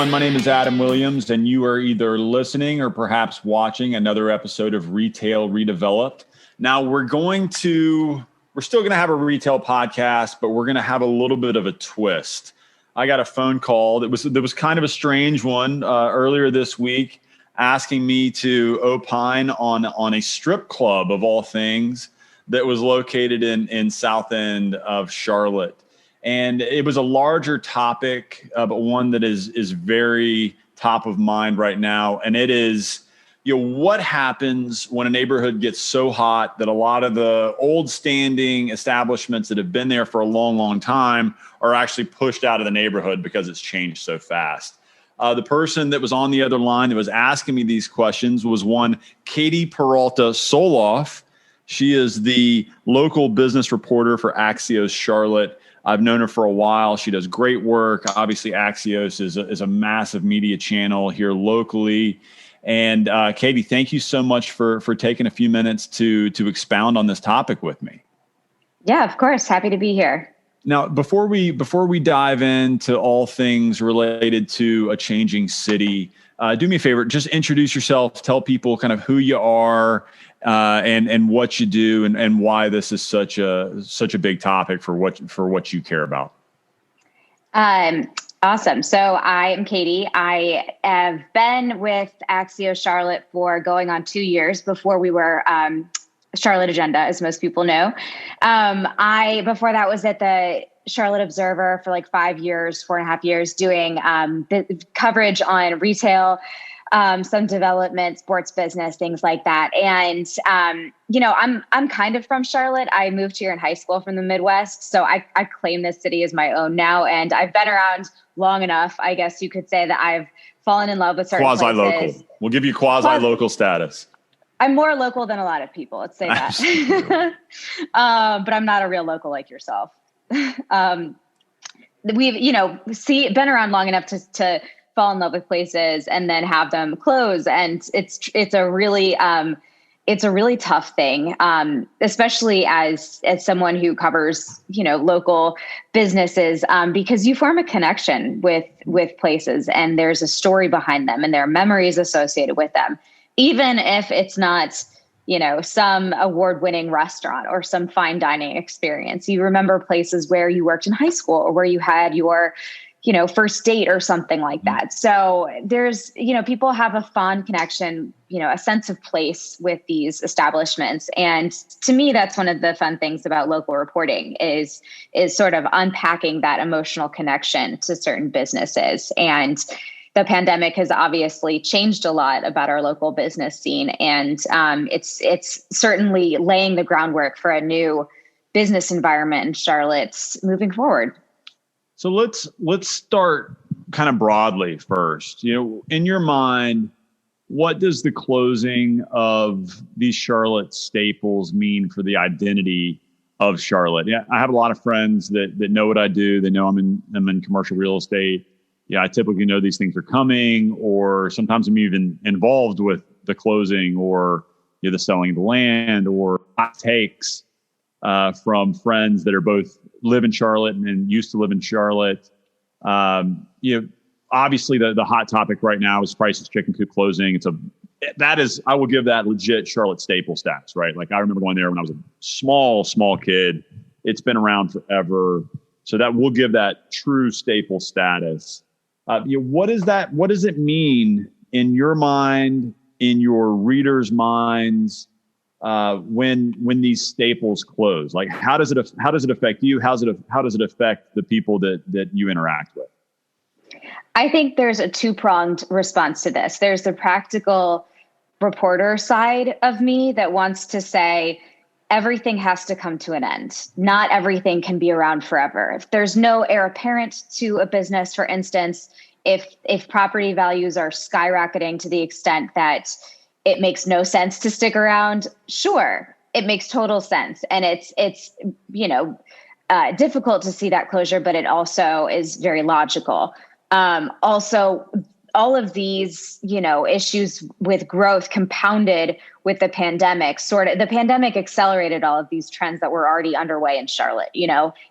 everyone. My name is Adam Williams, and you are either listening or perhaps watching another episode of Retail Redeveloped. Now, we're still going to have a retail podcast, but we're going to have a little bit of a twist. I got a phone call that was kind of a strange one earlier this week, asking me to opine on a strip club of all things that was located in South End of Charlotte. And it was a larger topic, but one that is very top of mind right now. And it is, what happens when a neighborhood gets so hot that a lot of the old standing establishments that have been there for a long, long time are actually pushed out of the neighborhood because it's changed so fast. The person that was on the other line that was asking me these questions was one Katie Peralta Soloff. She is the local business reporter for Axios Charlotte. I've known her for a while. She does great work. Obviously, Axios is a massive media channel here locally. And Katie, thank you so much for taking a few minutes to expound on this topic with me. Yeah, of course. Happy to be here. Now, before we dive into all things related to a changing city, do me a favor, just introduce yourself, tell people kind of who you are, and what you do, and why this is such a big topic for what you care about. Awesome. So I am Katie. I have been with Axios Charlotte for going on 2 years. Before we were Charlotte Agenda, as most people know. Before that was at the Charlotte Observer for like 5 years, 4.5 years, doing the coverage on retail, some development, sports business, things like that. And, I'm kind of from Charlotte. I moved here in high school from the Midwest. So I claim this city as my own now. And I've been around long enough, I guess you could say, that I've fallen in love with certain quasi-local. places. We'll give you quasi-local status. I'm more local than a lot of people. Let's say that. But I'm not a real local like yourself. We've, been around long enough to fall in love with places and then have them close. And it's a really tough thing, especially as someone who covers, local businesses, because you form a connection with places, and there's a story behind them and there are memories associated with them. Even if it's not, some award-winning restaurant or some fine dining experience, you remember places where you worked in high school or where you had your, first date or something like that. So there's, people have a fond connection, a sense of place with these establishments. And to me, that's one of the fun things about local reporting is sort of unpacking that emotional connection to certain businesses. And the pandemic has obviously changed a lot about our local business scene, and it's certainly laying the groundwork for a new business environment in Charlotte moving forward. So let's start kind of broadly first. In your mind, what does the closing of these Charlotte staples mean for the identity of Charlotte? Yeah, I have a lot of friends that know what I do. They know I'm in commercial real estate. Yeah, I typically know these things are coming, or sometimes I'm even involved with the closing or the selling of the land, or hot takes from friends that are both live in Charlotte and used to live in Charlotte. Obviously the hot topic right now is Price's Chicken Coop closing. I will give that legit Charlotte staple status, right? Like I remember going there when I was a small kid. It's been around forever. So that will give that true staple status. What is that? What does it mean in your mind, in your readers' minds, when these staples close? Like, how does it affect you? How does it affect the people that you interact with? I think there's a two-pronged response to this. There's the practical reporter side of me that wants to say everything has to come to an end. Not everything can be around forever. If there's no heir apparent to a business, for instance, if property values are skyrocketing to the extent that it makes no sense to stick around, sure, it makes total sense. And it's difficult to see that closure, but it also is very logical. Also, all of these, issues with growth compounded with the pandemic, the pandemic accelerated all of these trends that were already underway in Charlotte,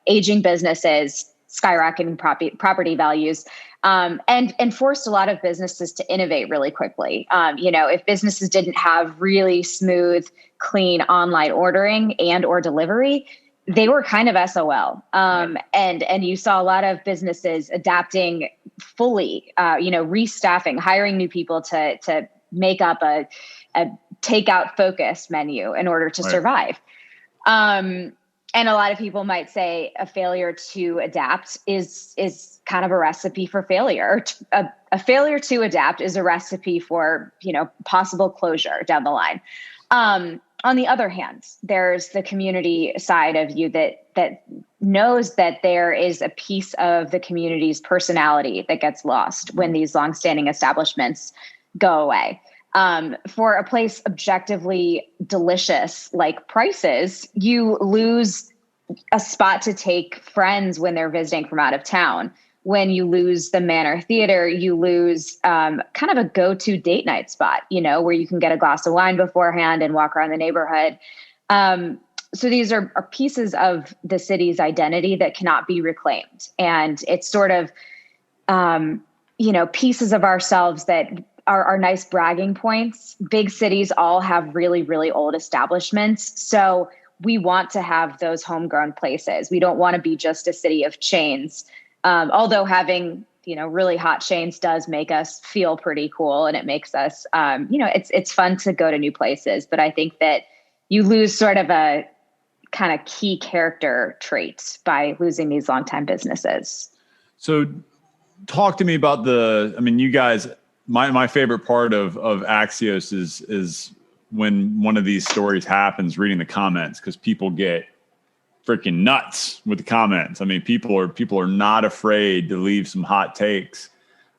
aging businesses, skyrocketing property values. and forced a lot of businesses to innovate really quickly. If businesses didn't have really smooth, clean online ordering and or delivery, they were kind of SOL. And you saw a lot of businesses adapting fully, restaffing, hiring new people to make up a takeout focused menu in order to survive. And a lot of people might say a failure to adapt is kind of a recipe for failure. A failure to adapt is a recipe for, possible closure down the line. On the other hand, there's the community side of you that knows that there is a piece of the community's personality that gets lost when these longstanding establishments go away. For a place objectively delicious like Price's, you lose a spot to take friends when they're visiting from out of town. When you lose the Manor Theater, you lose kind of a go-to date night spot, where you can get a glass of wine beforehand and walk around the neighborhood. So these are pieces of the city's identity that cannot be reclaimed. And it's sort of, pieces of ourselves that are nice bragging points. Big cities all have really, really old establishments. So we want to have those homegrown places. We don't want to be just a city of chains. Although having, really hot chains does make us feel pretty cool, and it makes us, it's fun to go to new places. But I think that you lose sort of a kind of key character trait by losing these longtime businesses. So talk to me about you guys, my favorite part of Axios is when one of these stories happens, reading the comments, because people get freaking nuts with the comments. People are not afraid to leave some hot takes.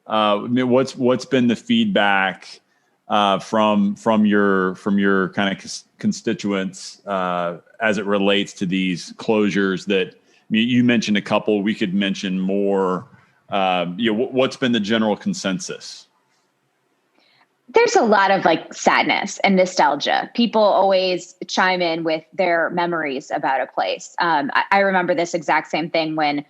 What's been the feedback from your kind of constituents as it relates to these closures? That you mentioned a couple. We could mention more. What's been the general consensus? There's a lot of sadness and nostalgia. People always chime in with their memories about a place. I remember this exact same thing when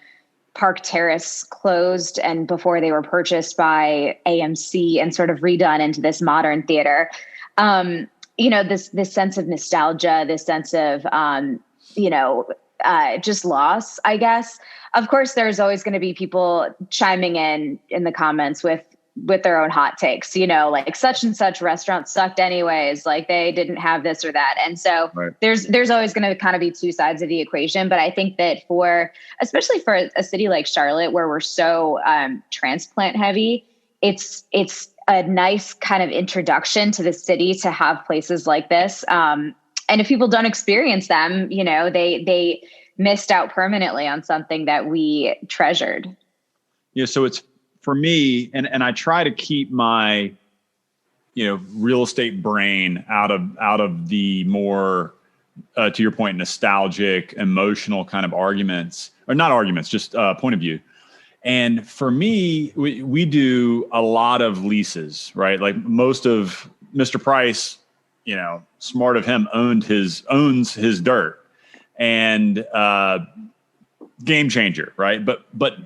Park Terrace closed and before they were purchased by AMC and sort of redone into this modern theater. This sense of nostalgia, this sense of, just loss, I guess. Of course, there's always going to be people chiming in the comments with their own hot takes, such and such restaurant sucked anyways, they didn't have this or that. And so there's always going to kind of be two sides of the equation. But I think that especially for a city like Charlotte, where we're so transplant heavy, it's a nice kind of introduction to the city to have places like this. And if people don't experience them, they missed out permanently on something that we treasured. Yeah. So it's, for me, and I try to keep my, real estate brain out of the more, to your point, nostalgic, emotional kind of arguments, or not arguments, just point of view. And for me, we do a lot of leases, right? Like most of Mr. Price, smart of him, owns his dirt, and game changer, right? But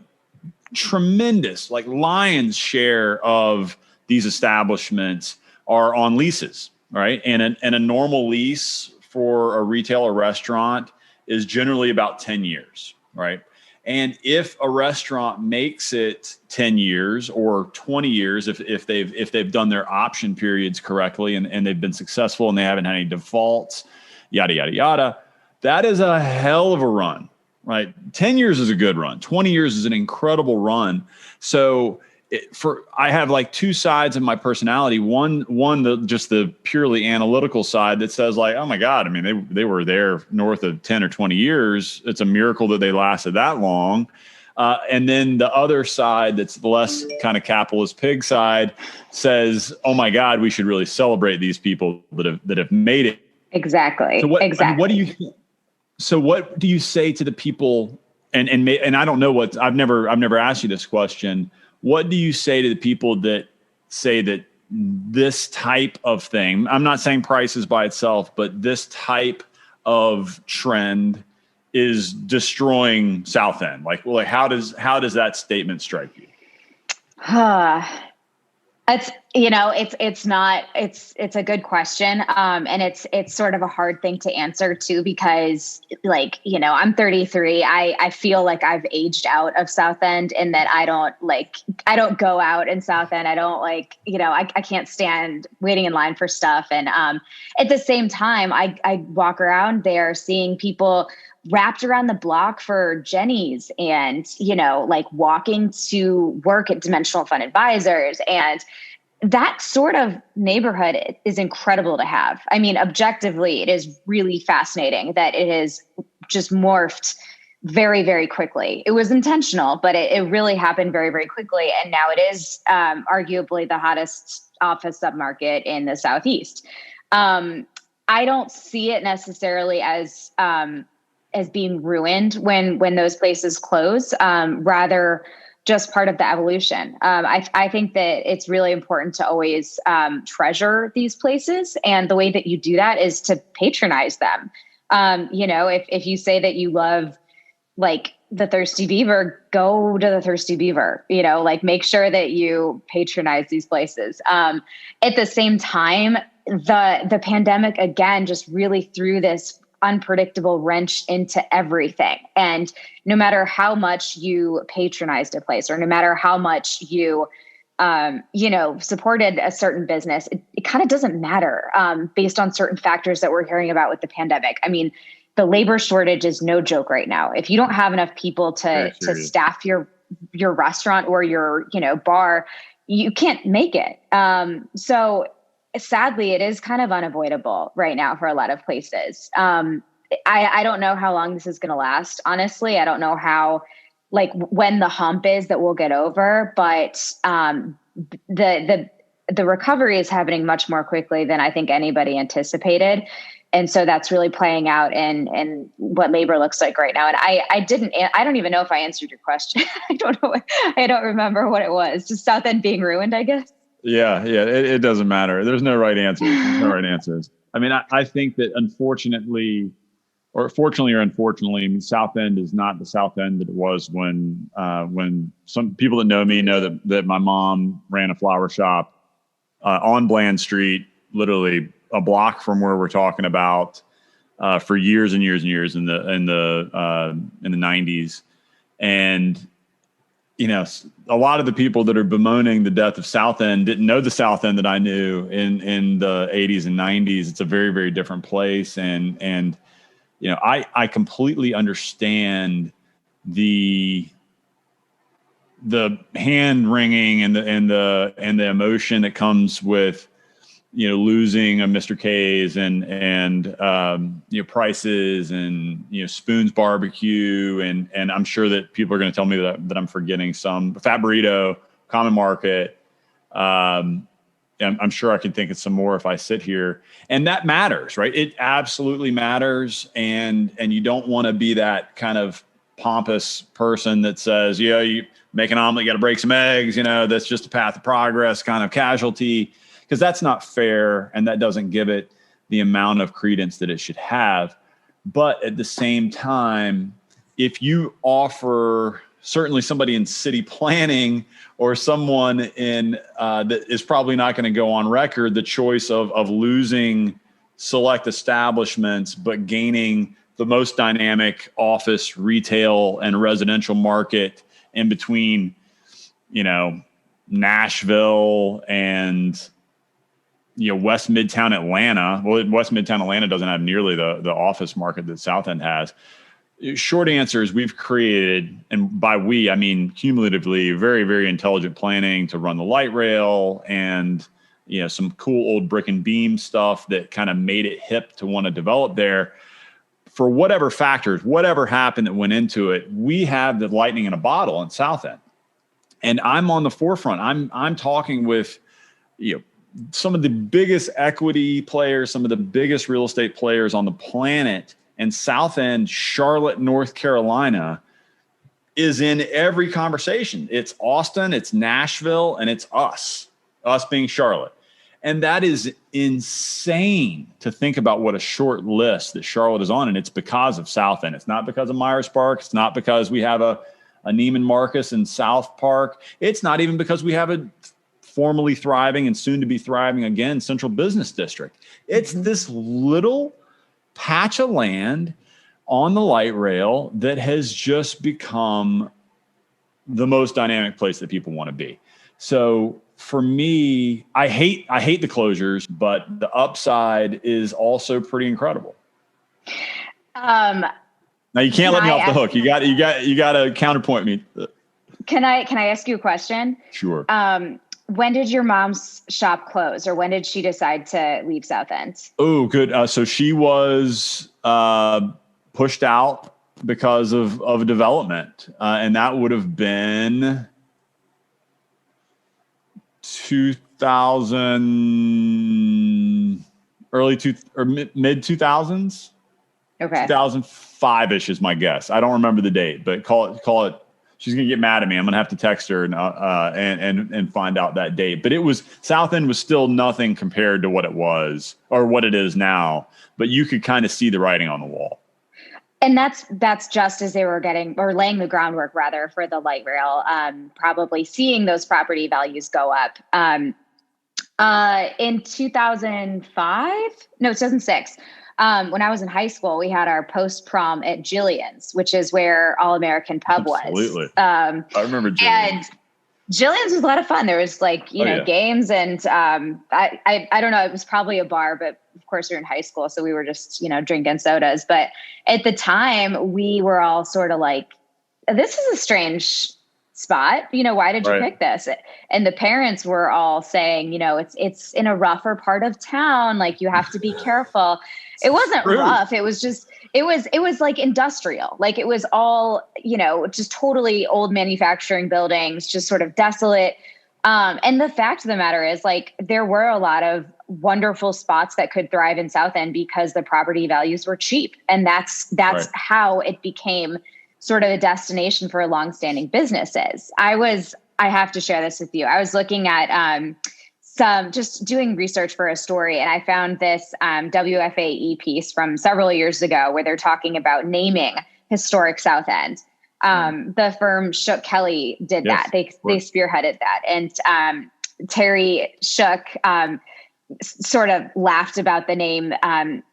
tremendous, lion's share of these establishments are on leases, right? And a normal lease for a retail or restaurant is generally about 10 years, right? And if a restaurant makes it 10 years or 20 years, if they've done their option periods correctly and they've been successful and they haven't had any defaults, yada, yada, yada, that is a hell of a run. Right. 10 years is a good run. 20 years is an incredible run. So I have two sides of my personality. One, just the purely analytical side that says oh my God, they were there north of 10 or 20 years. It's a miracle that they lasted that long. And then the other side, that's the less kind of capitalist pig side, says, oh my God, we should really celebrate these people that have made it. Exactly. So exactly. What do you So what do you say to the people? And I don't know I've never asked you this question. What do you say to the people that say that this type of thing, I'm not saying prices by itself, but this type of trend is destroying South End? How does that statement strike you? It's a good question. And it's sort of a hard thing to answer too, because I'm 33. I feel like I've aged out of South End, and that I don't go out in South End. I don't I can't stand waiting in line for stuff. And at the same time, I walk around there seeing people wrapped around the block for Jenny's, and, walking to work at Dimensional Fund Advisors. And that sort of neighborhood is incredible to have. I mean, objectively, it is really fascinating that it has just morphed very, very quickly. It was intentional, but it really happened very, very quickly. And now it is arguably the hottest office submarket in the Southeast. I don't see it necessarily as being ruined when those places close, rather just part of the evolution. I think that it's really important to always treasure these places. And the way that you do that is to patronize them. If you say that you love the Thirsty Beaver, go to the Thirsty Beaver, make sure that you patronize these places. At the same time, the pandemic, again, just really threw this unpredictable wrench into everything. And no matter how much you patronized a place, or no matter how much you, supported a certain business, it kind of doesn't matter based on certain factors that we're hearing about with the pandemic. I mean, the labor shortage is no joke right now. If you don't have enough people to staff your restaurant or your, bar, you can't make it. So sadly, it is kind of unavoidable right now for a lot of places. I don't know how long this is going to last. Honestly, I don't know how, when the hump is that we'll get over, but the recovery is happening much more quickly than I think anybody anticipated. And so that's really playing out in what labor looks like right now. And I don't even know if I answered your question. I don't know. I don't remember what it was. Just South End being ruined, I guess. Yeah. It doesn't matter. There's no right answers. There's no right answers. I mean, I think that unfortunately, or fortunately or unfortunately, I mean, South End is not the South End that it was when some people that know me know that my mom ran a flower shop on Bland Street, literally a block from where we're talking about, for years and years and years in the 90s. And a lot of the people that are bemoaning the death of South End didn't know the South End that I knew in the 80s and 90s. It's a very, very different place. And I completely understand the hand wringing and the emotion that comes with, losing a Mr. K's and Prices and, Spoon's Barbecue. And I'm sure that people are going to tell me that I'm forgetting some. Fat Burrito, Common Market. I'm sure I can think of some more if I sit here. And that matters, right? It absolutely matters. And you don't want to be that kind of pompous person that says, you make an omelet, you got to break some eggs, that's just a path of progress kind of casualty. Because that's not fair, and that doesn't give it the amount of credence that it should have. But at the same time, if you offer certainly somebody in city planning or someone in that is probably not going to go on record the choice of losing select establishments but gaining the most dynamic office, retail, and residential market in between, Nashville and West Midtown Atlanta. Well, West Midtown Atlanta doesn't have nearly the office market that South End has. Short answer is we've created, and by we, I mean cumulatively, very, very intelligent planning to run the light rail and, some cool old brick and beam stuff that kind of made it hip to want to develop there. For whatever factors, whatever happened that went into it, we have the lightning in a bottle in South End. And I'm on the forefront. I'm talking with, some of the biggest equity players, some of the biggest real estate players on the planet, and South End, Charlotte, North Carolina is in every conversation. It's Austin, it's Nashville, and it's us being Charlotte. And that is insane to think about what a short list that Charlotte is on. And it's because of South End. It's not because of Myers Park. It's not because we have a a Neiman Marcus in South Park. It's not even because we have a formerly thriving and soon to be thriving again central business district. It's this little patch of land on the light rail that has just become the most dynamic place that people want to be. So for me, I hate the closures, but the upside is also pretty incredible. Now you can't let me off the hook. You got to counterpoint me. Can I ask you a question? Sure. When did your mom's shop close, or when did she decide to leave South End? Oh, good. So she was pushed out because of development, and that would have been 2000, mid 2000s. Okay. 2005-ish is my guess. I don't remember the date, but call it. She's going to get mad at me. I'm going to have to text her and find out that date. But South End was still nothing compared to what it was or what it is now. But you could kind of see the writing on the wall. And that's just as they were laying the groundwork rather for the light rail, probably seeing those property values go up. In 2006, when I was in high school, we had our post-prom at Jillian's, which is where All American Pub was. Absolutely. I remember Jillian's. And Jillian's was a lot of fun. There was games and I don't know, it was probably a bar, but of course we were in high school. So we were just, drinking sodas. But at the time we were all sort of like, this is a strange spot. Why did you pick this? And the parents were all saying, it's in a rougher part of town. Like you have to be careful. It wasn't rough. It was just, it was like industrial. Like it was all, just totally old manufacturing buildings, just sort of desolate. And the fact of the matter is, like, there were a lot of wonderful spots that could thrive in South End because the property values were cheap. And that's how it became sort of a destination for longstanding businesses. I have to share this with you. I was looking at, just doing research for a story, and I found this WFAE piece from several years ago where they're talking about naming historic South End. The firm Shook Kelly did that. They spearheaded that. And Terry Shook sort of laughed about the name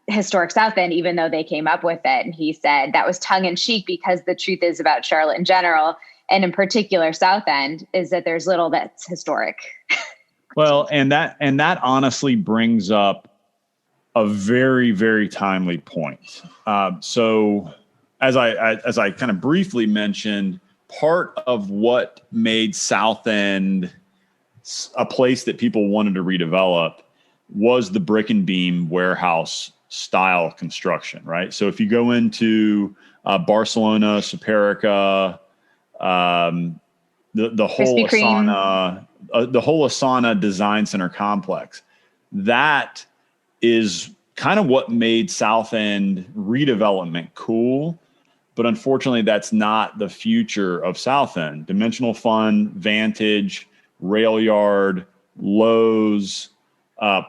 historic South End, even though they came up with it. And he said that was tongue in cheek because the truth is about Charlotte in general, and in particular South End, is that there's little that's historic. Well, and that honestly brings up a very, very timely point. So as I kind of briefly mentioned, part of what made South End a place that people wanted to redevelop was the brick and beam warehouse style construction, right? So if you go into Barcelona, Superica, the whole Asana Design Center complex, that is kind of what made South End redevelopment cool. But unfortunately, that's not the future of South End. Dimensional Fund, Vantage, Rail Yard, Lowe's,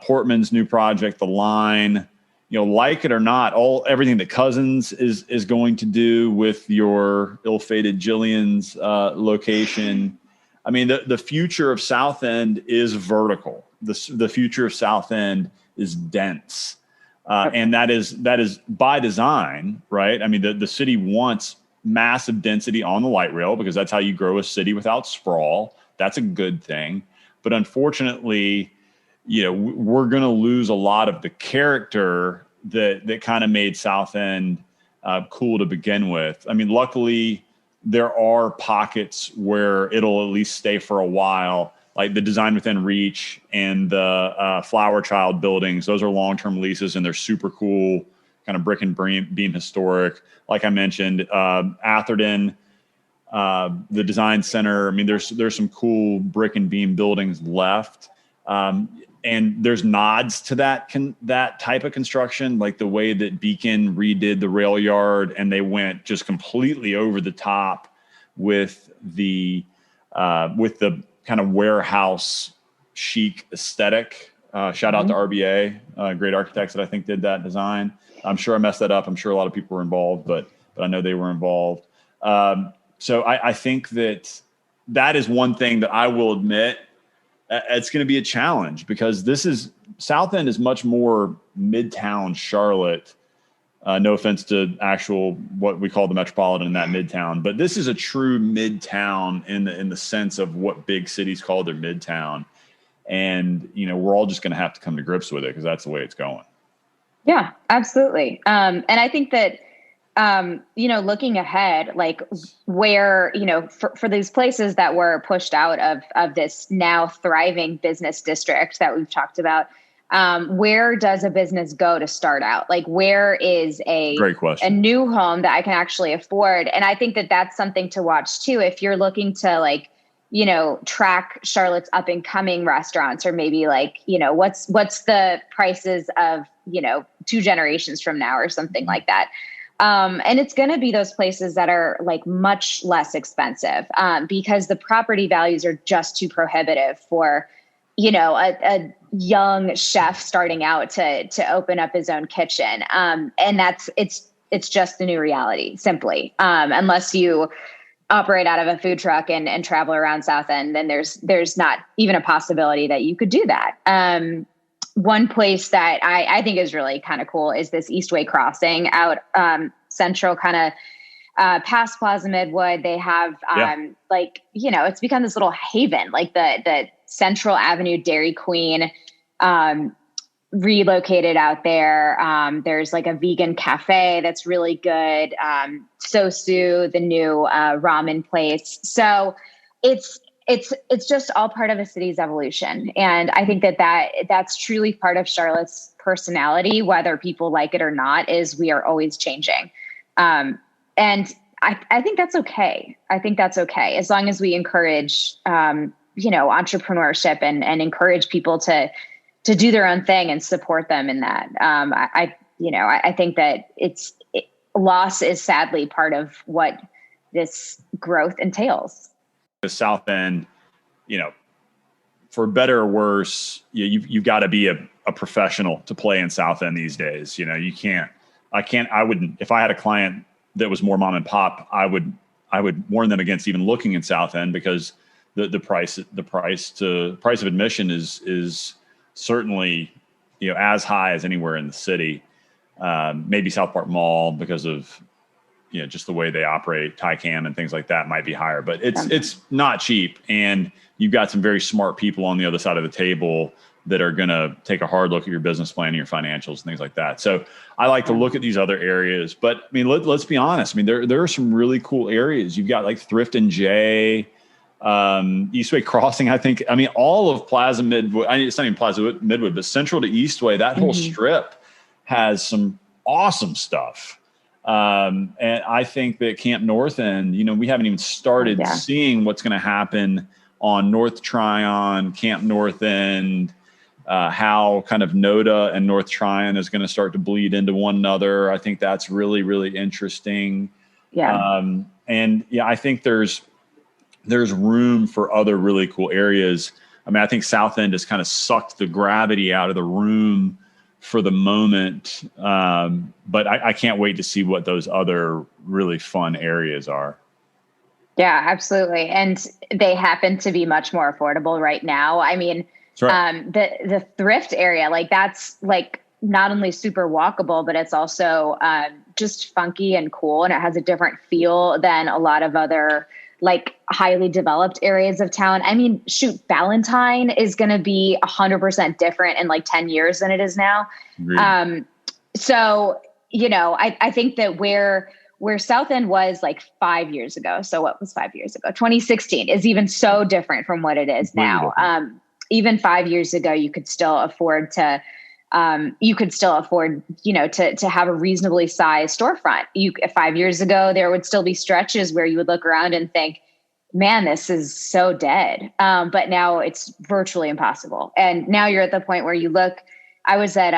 Portman's new project, The Line, like it or not, everything that Cousins is going to do with your ill-fated Jillian's location. I mean, the future of South End is vertical. The future of South End is dense. And that is by design, right? I mean, the city wants massive density on the light rail because that's how you grow a city without sprawl. That's a good thing. But unfortunately, we're going to lose a lot of the character that kind of made South End cool to begin with. I mean, luckily, there are pockets where it'll at least stay for a while, like the Design Within Reach and the Flower Child buildings. Those are long-term leases, and they're super cool, kind of brick and beam historic. Like I mentioned, Atherton, the Design Center. I mean, there's some cool brick and beam buildings left. And there's nods to that type of construction, like the way that Beacon redid the rail yard, and they went just completely over the top with the kind of warehouse chic aesthetic. Shout out to RBA, great architects that I think did that design. I'm sure I messed that up. I'm sure a lot of people were involved, but I know they were involved. So I think that is one thing that I will admit it's going to be a challenge, because South End is much more midtown Charlotte. No offense to actual what we call the metropolitan in that midtown, but this is a true midtown in the sense of what big cities call their midtown. And, we're all just going to have to come to grips with it, because that's the way it's going. Yeah, absolutely. And I think that, looking ahead, like where, for these places that were pushed out of this now thriving business district that we've talked about, where does a business go to start out? Like, where is Great question. a new home that I can actually afford? And I think that that's something to watch too. If you're looking to track Charlotte's up and coming restaurants, or maybe what's the prices of, 2 generations from now or something like that. And it's going to be those places that are much less expensive, because the property values are just too prohibitive for, a young chef starting out to open up his own kitchen. And it's just the new reality, simply. Unless you operate out of a food truck and travel around South End, then there's not even a possibility that you could do that. One place that I think is really kind of cool is this Eastway Crossing out central, kind of past Plaza Midwood. They have it's become this little haven, like the Central Avenue Dairy Queen relocated out there. There's a vegan cafe that's really good. Sosu, the new ramen place. So it's just all part of a city's evolution. And I think that's truly part of Charlotte's personality, whether people like it or not, is we are always changing. And I think that's okay. I think that's okay. As long as we encourage, entrepreneurship and encourage people to do their own thing and support them in that. I think that loss is sadly part of what this growth entails. The South End, for better or worse, you've got to be a professional to play in South End these days. I wouldn't, if I had a client that was more mom and pop, I would warn them against even looking in South End, because the price of admission is certainly, as high as anywhere in the city. Maybe South Park Mall, because of, just the way they operate, Tycam and things like that, might be higher, but it's not cheap. And you've got some very smart people on the other side of the table that are going to take a hard look at your business plan and your financials and things like that. So I like to look at these other areas, but I mean, let's be honest. I mean, there are some really cool areas. You've got Thrift and J, Eastway Crossing. All of Plaza Midwood. It's not even Plaza Midwood, but Central to Eastway, that whole strip has some awesome stuff. And I think that Camp North End, we haven't even started seeing what's going to happen on North Tryon, Camp North End, how kind of NODA and North Tryon is going to start to bleed into one another. I think that's really, really interesting. Yeah. I think there's room for other really cool areas. I think South End has kind of sucked the gravity out of the room for the moment. But I can't wait to see what those other really fun areas are. Yeah, absolutely. And they happen to be much more affordable right now. Right. The thrift area, that's not only super walkable, but it's also just funky and cool. And it has a different feel than a lot of other highly developed areas of town. Ballantyne is going to be 100% different in 10 years than it is now. So, I think that where South End was 5 years ago. So what was 5 years ago? 2016 is even so different from what it is now. Even 5 years ago, you could still afford to have a reasonably sized storefront. 5 years ago, there would still be stretches where you would look around and think, man, this is so dead. But now it's virtually impossible. And now you're at the point where you look. I was at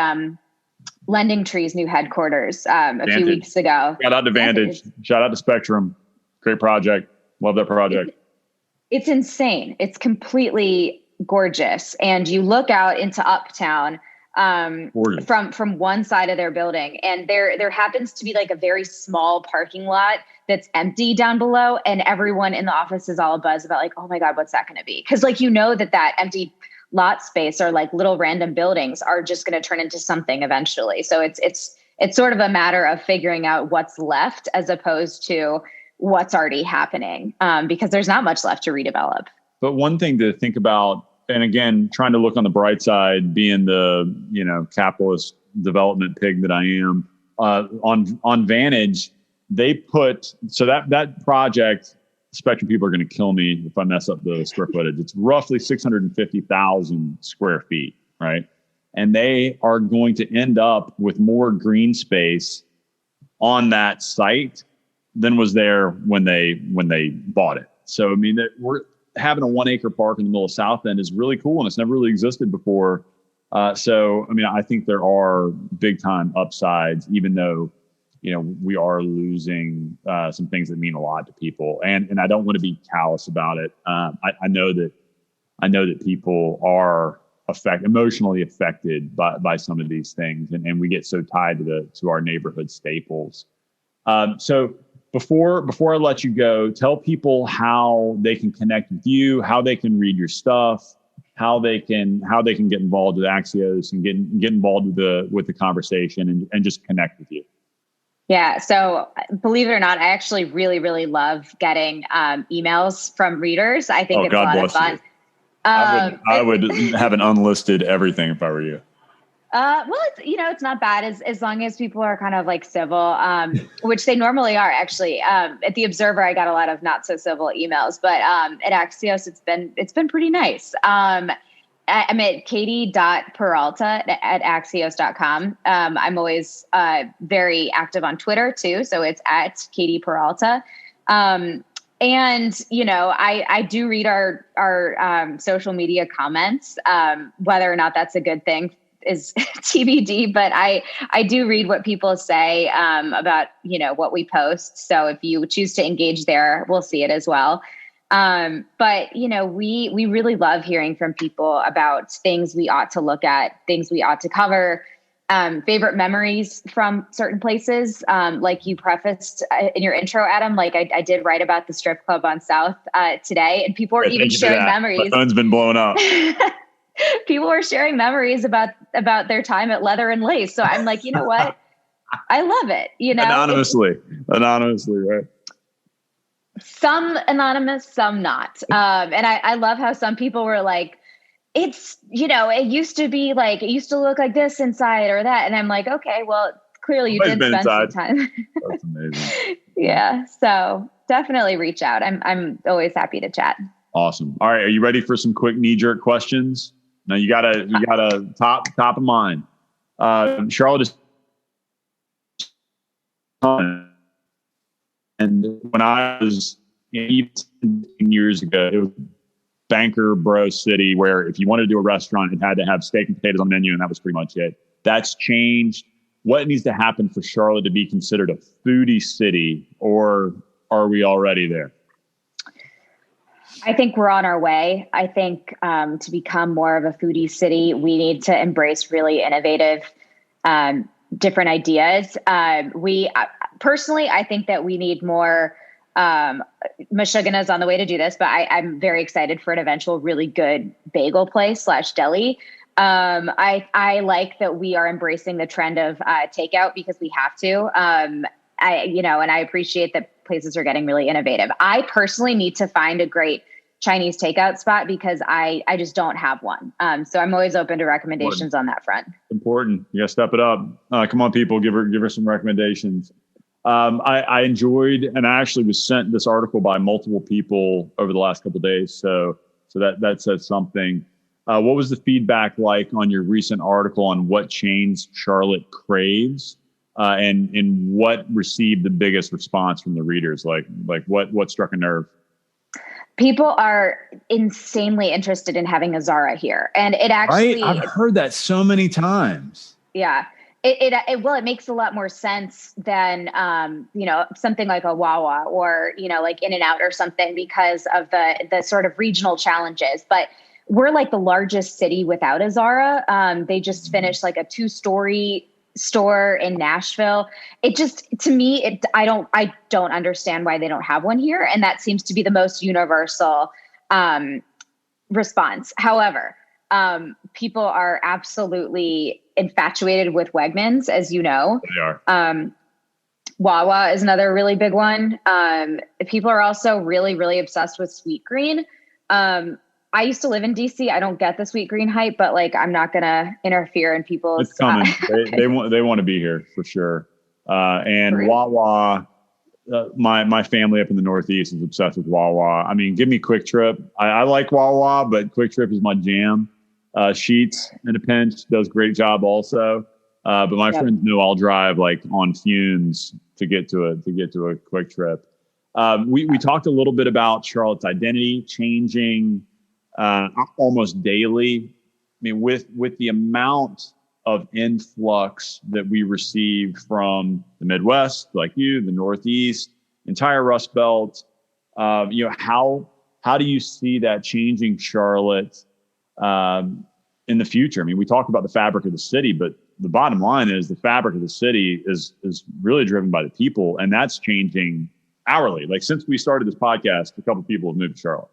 Lending Tree's new headquarters a few weeks ago. Shout out to Vantage. Shout out to Spectrum. Great project. Love that project. It's insane. It's completely gorgeous. And you look out into Uptown, from one side of their building. And there happens to be like a very small parking lot that's empty down below. And everyone in the office is all abuzz about like, oh my God, what's that going to be? Cause like, that empty lot space or like little random buildings are just going to turn into something eventually. So it's sort of a matter of figuring out what's left as opposed to what's already happening, because there's not much left to redevelop. But one thing to think about, and again, trying to look on the bright side, being the capitalist development pig that I am, on Vantage, they put that project. Spectrum people are going to kill me if I mess up the square footage. It's roughly 650,000 square feet, right? And they are going to end up with more green space on that site than was there when they bought it. So I mean, we're having a 1 acre park in the middle of South End is really cool, and it's never really existed before. So I mean, I think there are big time upsides, even though we are losing some things that mean a lot to people, and I don't want to be callous about it. I know that people are emotionally affected by some of these things, and we get so tied to our neighborhood staples. So before I let you go, tell people how they can connect with you, how they can read your stuff, how they can get involved with Axios and get involved with the conversation and just connect with you. Yeah. So believe it or not, I actually really, really love getting emails from readers. I think it's God a lot of fun. You. I would have an unlisted everything if I were you. Well, it's not bad as long as people are kind of like civil, which they normally are actually. At the Observer, I got a lot of not so civil emails, but at Axios, it's been pretty nice. I'm at Katie.Peralta at Axios.com. I'm always very active on Twitter too. So it's at Katie Peralta. And, I do read our social media comments. Whether or not that's a good thing is TBD, but I do read what people say about, what we post. So if you choose to engage there, we'll see it as well. But we really love hearing from people about things we ought to look at, things we ought to cover, favorite memories from certain places. Like you prefaced in your intro, Adam, like I did write about the strip club on South today, and people were even sharing memories. My phone's been blown up. People were sharing memories about their time at Leather and Lace. So I'm like, you know what? I love it. Anonymously, right? Some anonymous, some not. And I love how some people were like, it used to look like this inside or that. And I'm like, okay, well, clearly you did spend some time. That's amazing. Yeah. So definitely reach out. I'm always happy to chat. Awesome. All right. Are you ready for some quick knee-jerk questions? Now you gotta top of mind. Charlotte is, and when I was 18 years ago, it was banker bro city where if you wanted to do a restaurant, it had to have steak and potatoes on the menu, and that was pretty much it. That's changed. What needs to happen for Charlotte to be considered a foodie city, or are we already there? I think we're on our way. I think to become more of a foodie city, we need to embrace really innovative, different ideas. Personally, I think that we need more. Meshuggah's on the way to do this, but I'm very excited for an eventual really good bagel place / deli. I like that we are embracing the trend of takeout because we have to. And I appreciate that places are getting really innovative. I personally need to find a great Chinese takeout spot because I just don't have one. So I'm always open to recommendations on that front. Important. You gotta step it up. Come on, people, give her some recommendations. I enjoyed, and I actually was sent this article by multiple people over the last couple of days. So that says something. What was the feedback like on your recent article on what chains Charlotte craves, and what received the biggest response from the readers? Like what struck a nerve? People are insanely interested in having a Zara here, and it actually. Right? I've heard that so many times. Yeah. It makes a lot more sense than, something like a Wawa or, like In-N-Out or something because of the sort of regional challenges. But we're like the largest city without a Zara. They just finished like a 2-story store in Nashville. It just, to me, I don't understand why they don't have one here. And that seems to be the most universal response. However, people are absolutely infatuated with Wegmans, as you know. They are. Wawa is another really big one. People are also really, really obsessed with Sweet Green. I used to live in DC. I don't get the Sweet Green hype, but like, I'm not going to interfere in people's. It's coming. They want to be here for sure. And Great. Wawa, my family up in the Northeast is obsessed with Wawa. I mean, give me Quick Trip. I like Wawa, but Quick Trip is my jam. Sheets in a pinch does a great job also. But my friends know I'll drive like on fumes to get to a Quick Trip. We talked a little bit about Charlotte's identity changing almost daily. I mean, with the amount of influx that we receive from the Midwest, like you, the Northeast, entire Rust Belt, how do you see that changing Charlotte in the future? I mean, we talk about the fabric of the city, but the bottom line is the fabric of the city is really driven by the people, and that's changing hourly. Like since we started this podcast, a couple of people have moved to Charlotte.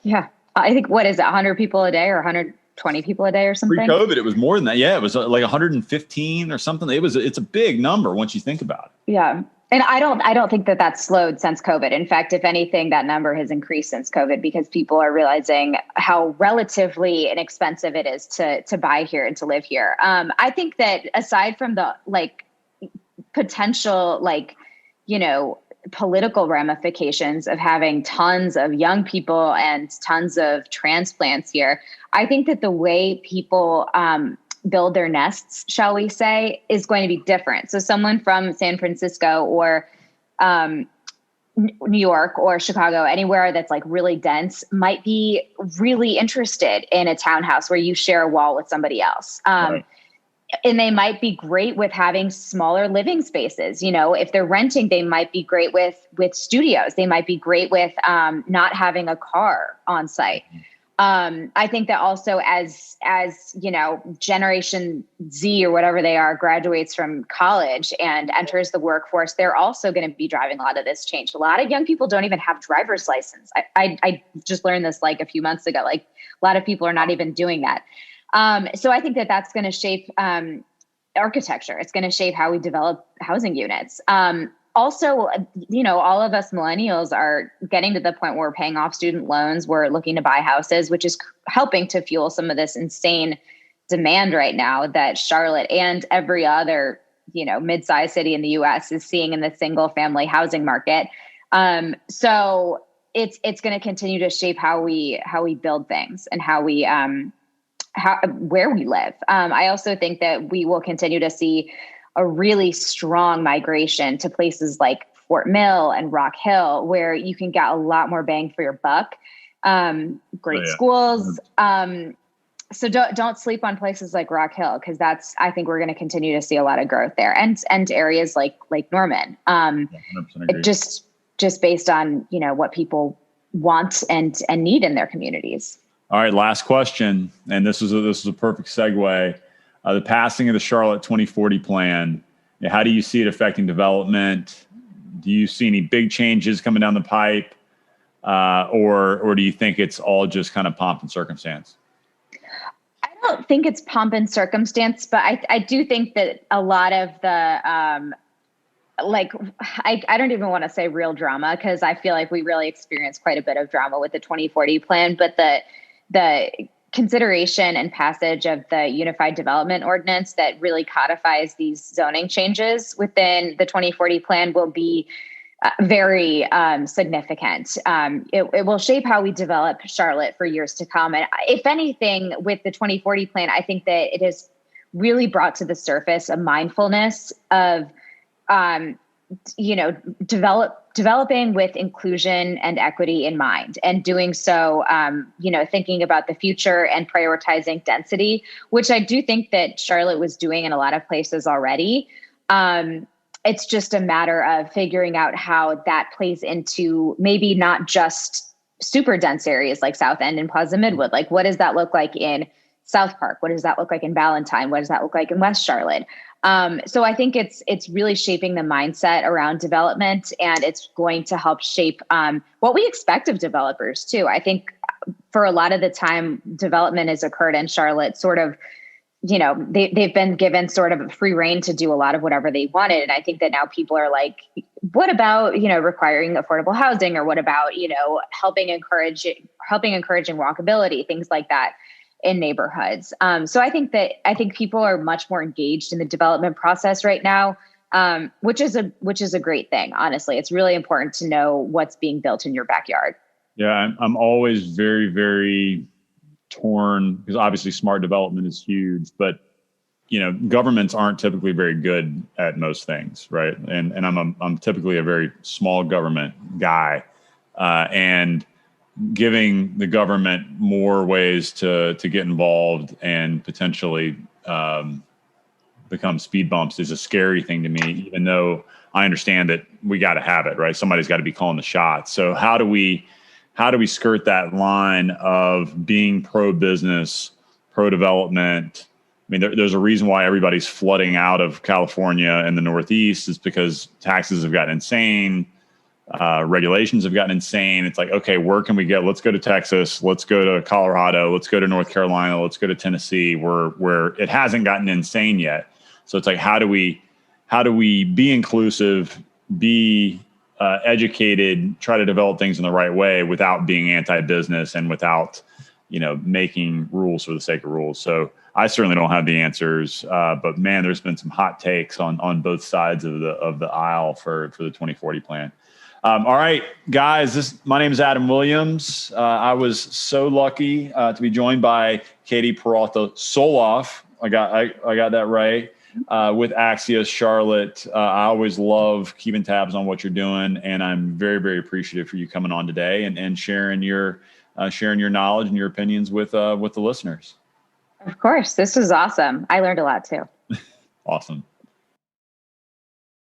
Yeah. I think, what is it, 100 people a day or 120 people a day or something? Pre-COVID, it was more than that. Yeah, it was like 115 or something. It's a big number once you think about it. Yeah. And I don't think that that's slowed since COVID. In fact, if anything, that number has increased since COVID because people are realizing how relatively inexpensive it is to buy here and to live here. I think that aside from the like potential, like, political ramifications of having tons of young people and tons of transplants here, I think that the way people build their nests, shall we say, is going to be different. So someone from San Francisco or New York or Chicago, anywhere that's like really dense, might be really interested in a townhouse where you share a wall with somebody else. Right. And they might be great with having smaller living spaces. If they're renting, they might be great with studios. They might be great with not having a car on site. I think that also as Generation Z or whatever they are graduates from college and enters the workforce, they're also going to be driving a lot of this change. A lot of young people don't even have driver's license. I just learned this like a few months ago. Like a lot of people are not even doing that. So I think that that's going to shape architecture. It's going to shape how we develop housing units. Also, all of us millennials are getting to the point where we're paying off student loans. We're looking to buy houses, which is helping to fuel some of this insane demand right now that Charlotte and every other, mid-sized city in the U.S. is seeing in the single family housing market. So it's going to continue to shape how we build things and how we where we live. I also think that we will continue to see a really strong migration to places like Fort Mill and Rock Hill, where you can get a lot more bang for your buck. Great schools. So don't sleep on places like Rock Hill, because I think we're going to continue to see a lot of growth there, and areas like Lake Norman. Just based on what people want and need in their communities. All right, last question, and this is a perfect segue. The passing of the Charlotte 2040 plan. How do you see it affecting development? Do you see any big changes coming down the pipe, or do you think it's all just kind of pomp and circumstance? I don't think it's pomp and circumstance, but I do think that a lot of the I don't even want to say real drama, because I feel like we really experienced quite a bit of drama with the 2040 plan, but the consideration and passage of the Unified Development Ordinance that really codifies these zoning changes within the 2040 plan will be very significant. It will shape how we develop Charlotte for years to come. And if anything, with the 2040 plan, I think that it has really brought to the surface a mindfulness of developing with inclusion and equity in mind, and doing so, thinking about the future and prioritizing density, which I do think that Charlotte was doing in a lot of places already. It's just a matter of figuring out how that plays into maybe not just super dense areas like South End and Plaza Midwood. Like, what does that look like in South Park? What does that look like in Ballantyne? What does that look like in West Charlotte? So I think it's really shaping the mindset around development, and it's going to help shape what we expect of developers too. I think for a lot of the time, development has occurred in Charlotte sort of, they've been given sort of free reign to do a lot of whatever they wanted. And I think that now people are like, what about, requiring affordable housing, or what about, helping encouraging walkability, things like that in neighborhoods. So I think people are much more engaged in the development process right now, which is a great thing. Honestly, it's really important to know what's being built in your backyard. Yeah, I'm always very, very torn, because obviously smart development is huge, but governments aren't typically very good at most things, right? And I'm typically a very small government guy, and giving the government more ways to get involved and potentially become speed bumps is a scary thing to me, even though I understand that we got to have it, right? Somebody's got to be calling the shots. So how do we skirt that line of being pro-business, pro-development? I mean, there's a reason why everybody's flooding out of California and the Northeast, is because taxes have gotten insane. Regulations have gotten insane. It's like, okay, where can we go? Let's go to Texas. Let's go to Colorado. Let's go to North Carolina. Let's go to Tennessee, where it hasn't gotten insane yet. So it's like, how do we be inclusive, be educated, try to develop things in the right way without being anti-business and without, making rules for the sake of rules. So I certainly don't have the answers, but man, there's been some hot takes on both sides of the aisle for the 2040 plan. All right, guys, my name is Adam Williams. I was so lucky to be joined by Katie Peralta Soloff. I got that right, with Axios Charlotte. I always love keeping tabs on what you're doing, and I'm very, very appreciative for you coming on today and sharing your knowledge and your opinions with the listeners. Of course, this was awesome. I learned a lot too. Awesome.